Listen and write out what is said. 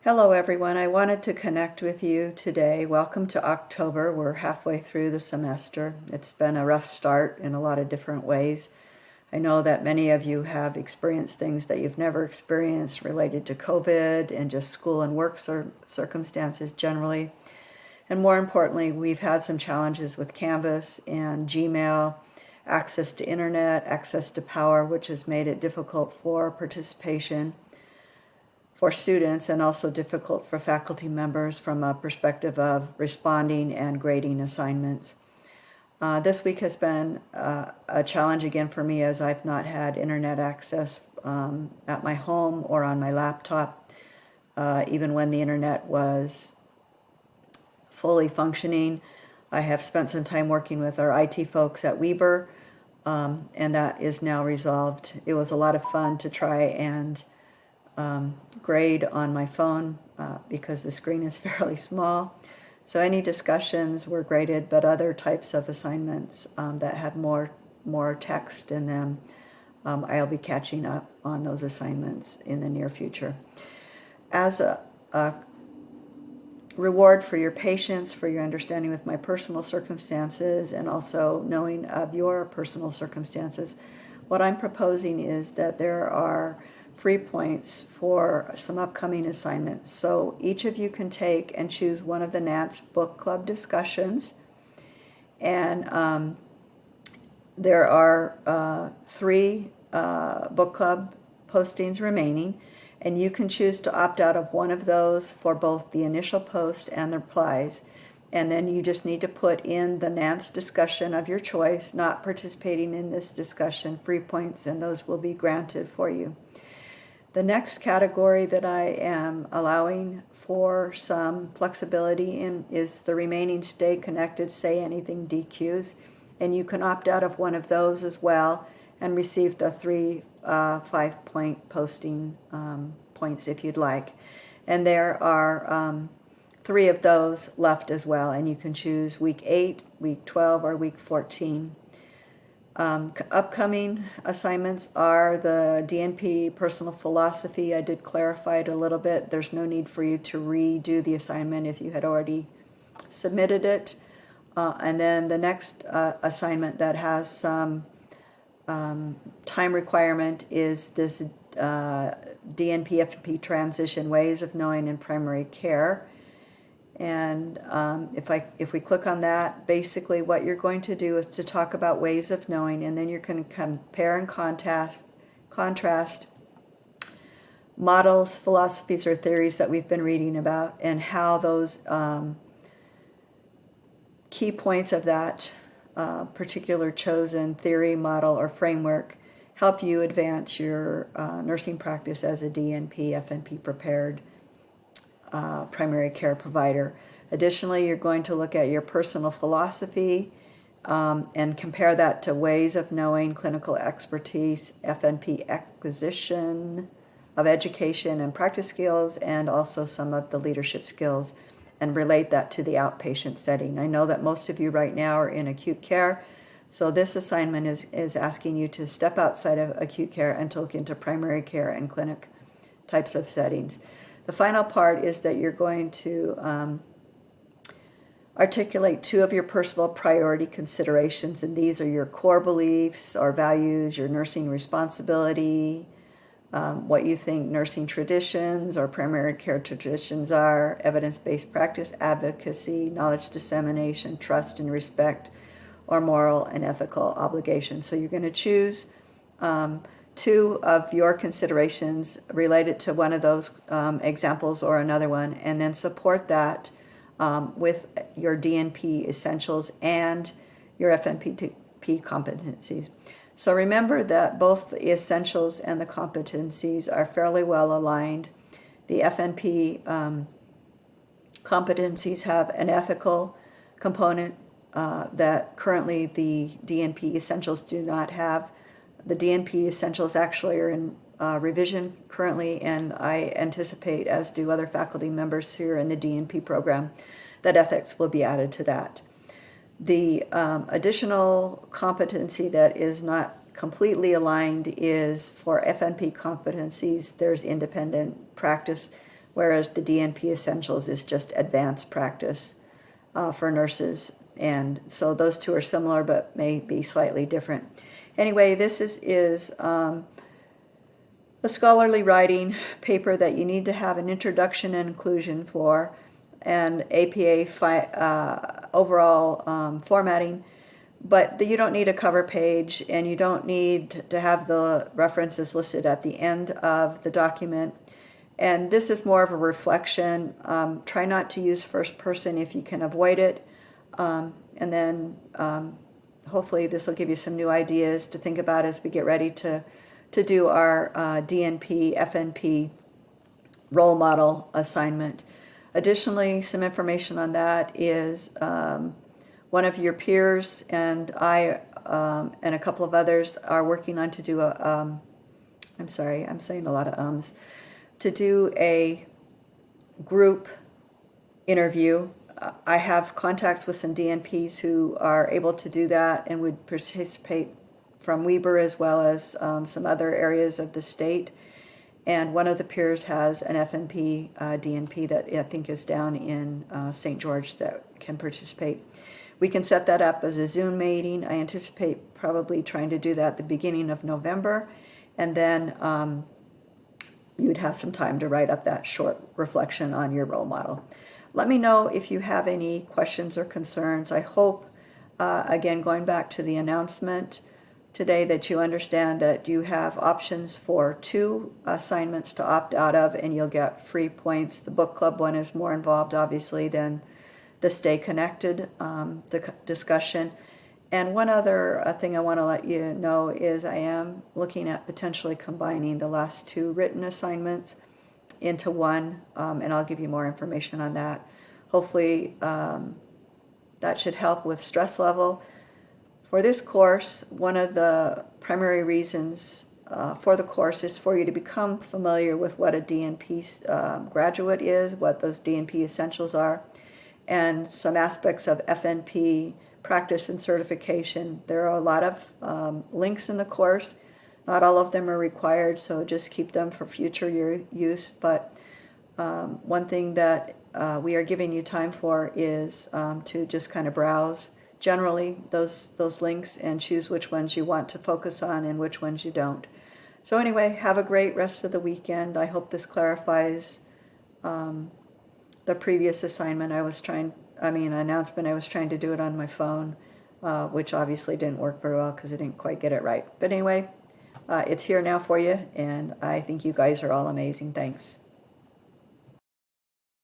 Hello everyone, I wanted to connect with you today. Welcome to October. We're halfway through the semester. It's been a rough start in a lot of different ways. I know that many of you have experienced things that you've never experienced related to COVID and just school and work circumstances generally. And more importantly, we've had some challenges with Canvas and Gmail, access to internet, access to power, which has made it difficult for participation for students and also difficult for faculty members from a perspective of responding and grading assignments. This week has been a challenge again for me, as I've not had internet access at my home or on my laptop, even when the internet was fully functioning. I have spent some time working with our IT folks at Weber, and that is now resolved. It was a lot of fun to try and grade on my phone because the screen is fairly small. So any discussions were graded, but other types of assignments that had more text in them, I'll be catching up on those assignments in the near future. As a reward for your patience, for your understanding with my personal circumstances, and also knowing of your personal circumstances, what I'm proposing is that there are free points for some upcoming assignments. So each of you can take and choose one of the Nance book club discussions, and there are 3 book club postings remaining, and you can choose to opt out of one of those for both the initial post and the replies. And then you just need to put in the Nance discussion of your choice, not participating in this discussion, free points, and those will be granted for you. The next category that I am allowing for some flexibility in is the remaining Stay Connected, Say Anything DQs, and you can opt out of one of those as well and receive the 3 5-point posting points if you'd like. And there are 3 of those left as well, and you can choose week 8, week 12, or week 14. Upcoming assignments are the DNP Personal Philosophy. I did clarify it a little bit. There's no need for you to redo the assignment if you had already submitted it. And then the next assignment that has some time requirement is this DNP FNP Transition Ways of Knowing in Primary Care. And if we click on that, basically what you're going to do is to talk about ways of knowing, and then you're going to compare and contrast models, philosophies, or theories that we've been reading about, and how those key points of that particular chosen theory, model, or framework help you advance your nursing practice as a DNP, FNP prepared primary care provider. Additionally, you're going to look at your personal philosophy and compare that to ways of knowing, clinical expertise, FNP acquisition of education and practice skills, and also some of the leadership skills, and relate that to the outpatient setting. I know that most of you right now are in acute care, so this assignment is asking you to step outside of acute care and to look into primary care and clinic types of settings. The final part is that you're going to articulate 2 of your personal priority considerations, and these are your core beliefs or values, your nursing responsibility, what you think nursing traditions or primary care traditions are, evidence-based practice, advocacy, knowledge dissemination, trust and respect, or moral and ethical obligations. So you're going to choose 2 of your considerations related to one of those examples or another one, and then support that with your DNP essentials and your FNP competencies. So remember that both the essentials and the competencies are fairly well aligned. The FNP competencies have an ethical component that currently the DNP essentials do not have. The DNP essentials actually are in revision currently, and I anticipate, as do other faculty members here in the DNP program, that ethics will be added to that. The additional competency that is not completely aligned is for FNP competencies. There's independent practice whereas the DNP Essentials is just advanced practice for nurses. And so those two are similar but may be slightly different. Anyway, this is a scholarly writing paper that you need to have an introduction and inclusion for, and APA overall formatting. But you don't need a cover page, and you don't need to have the references listed at the end of the document. And this is more of a reflection. Try not to use first person if you can avoid it. And then hopefully this will give you some new ideas to think about as we get ready to do our DNP, FNP role model assignment. Additionally, some information on that is one of your peers and I and a couple of others are working on to do a, I'm sorry, I'm saying a lot of ums, to do a group interview. I have contacts with some DNPs who are able to do that and would participate from Weber as well as some other areas of the state. And one of the peers has an FNP DNP that I think is down in St. George that can participate. We can set that up as a Zoom meeting. I anticipate probably trying to do that at the beginning of November, and then you would have some time to write up that short reflection on your role model. Let me know if you have any questions or concerns. I hope, again, going back to the announcement today, that you understand that you have options for 2 assignments to opt out of, and you'll get free points. The book club one is more involved, obviously, than the Stay Connected discussion. And one other thing I want to let you know is I am looking at potentially combining the last 2 written assignments into one, and I'll give you more information on that. Hopefully that should help with stress level. For this course, one of the primary reasons for the course is for you to become familiar with what a DNP graduate is, what those DNP essentials are, and some aspects of FNP practice and certification. There are a lot of links in the course. Not all of them are required, so just keep them for future use. But one thing that we are giving you time for is to just kind of browse generally those links and choose which ones you want to focus on and which ones you don't. So anyway, have a great rest of the weekend. I hope this clarifies the previous assignment announcement. I was trying to do it on my phone, which obviously didn't work very well because I didn't quite get it right. But anyway, it's here now for you, and I think you guys are all amazing. Thanks.